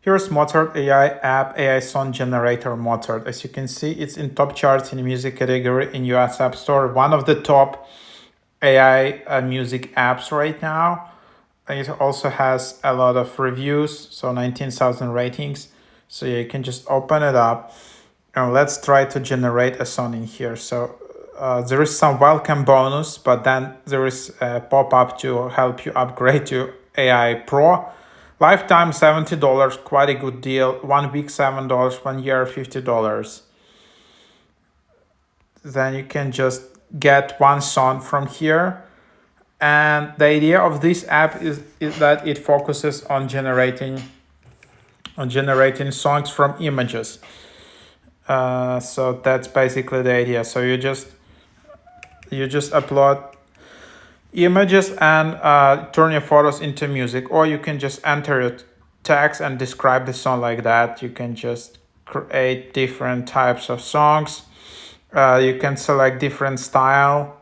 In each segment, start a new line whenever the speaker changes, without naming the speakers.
Here's Mozart AI app, AI song generator Mozart. As you can see, it's in top charts in the music category in US App Store. One of the top AI music apps right now. It also has a lot of reviews, so 19,000 ratings. So you can just open it up and let's try to generate a song in here. So there is some welcome bonus, but then there is a pop-up to help you upgrade to AI Pro. Lifetime $70, quite a good deal. 1 week $7, 1 year $50. Then you can just get one song from here. And the idea of this app is that it focuses on generating songs from images. So that's basically the idea. So you just upload images and turn your photos into music, or you can just enter your text and describe the song like that. You can just create different types of songs. You can select different style.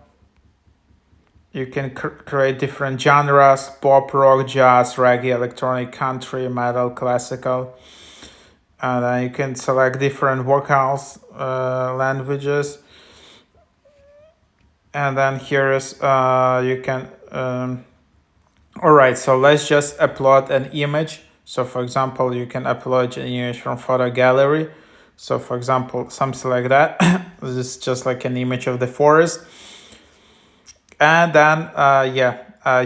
You can create different genres: pop, rock, jazz, reggae, electronic, country, metal, classical. And then you can select different vocals, languages. And then here is you can all right, so let's just upload an image. So for example, you can upload an image from photo gallery. So for example, something like that. This is just like an image of the forest. And then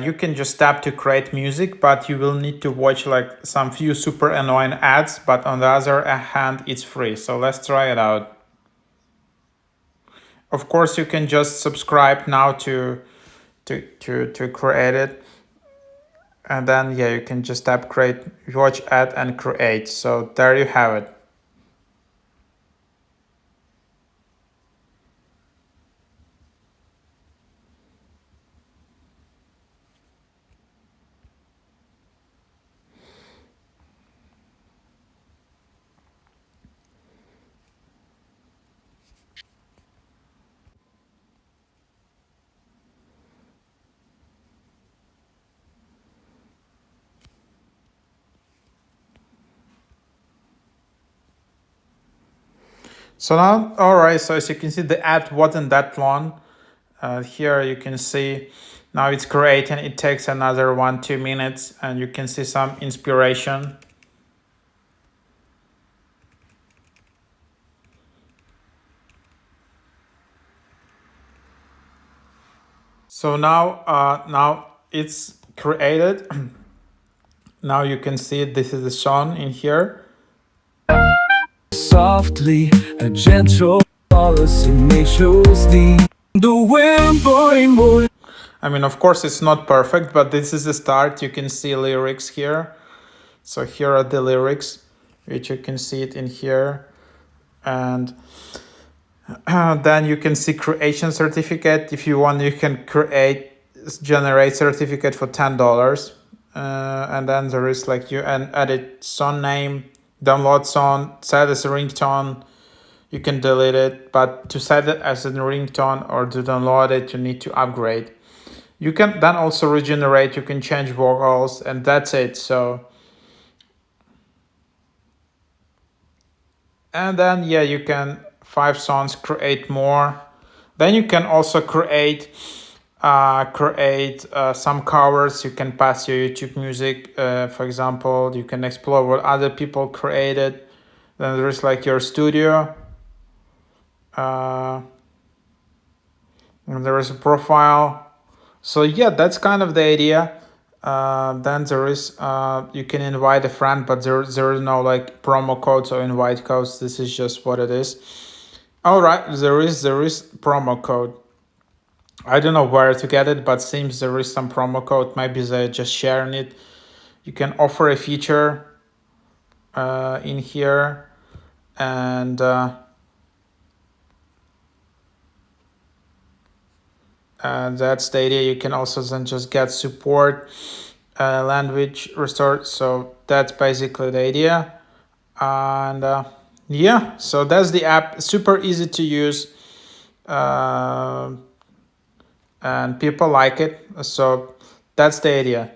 you can just tap to create music, but you will need to watch like some few super annoying ads, but on the other hand it's free. So let's try it out. Of course, you can just subscribe now to create it. And then you can just tap create, watch ad and create. So there you have it. So now, all right, so as you can see, the ad wasn't that long. Here you can see now it's creating. It takes another 1-2 minutes, and you can see some inspiration. So now it's created. Now you can see this is the song in here.
Softly, a gentle policy makes the wind blowing.
I mean, of course, it's not perfect, but this is the start. You can see lyrics here. So here are the lyrics, which you can see it in here. And then you can see creation certificate. If you want, you can generate certificate for $10. And then there is like you edit song name, download song, set as a ringtone. You can delete it, but to set it as a ringtone or to download it, you need to upgrade. You can then also regenerate, you can change vocals, and that's it. So, and then you can 5 songs, create more. Then you can also create some covers. You can pass your YouTube music, for example. You can explore what other people created. Then there's like your studio. And there is a profile. So that's kind of the idea. Then there is you can invite a friend, but there is no like promo codes or invite codes. This is just what it is. All right, there is promo code. I don't know where to get it, but seems there is some promo code. Maybe they're just sharing it. You can offer a feature in here, and that's the idea. You can also then just get support, language restored. So that's basically the idea. And so that's the app. Super easy to use. And people like it. So that's the idea.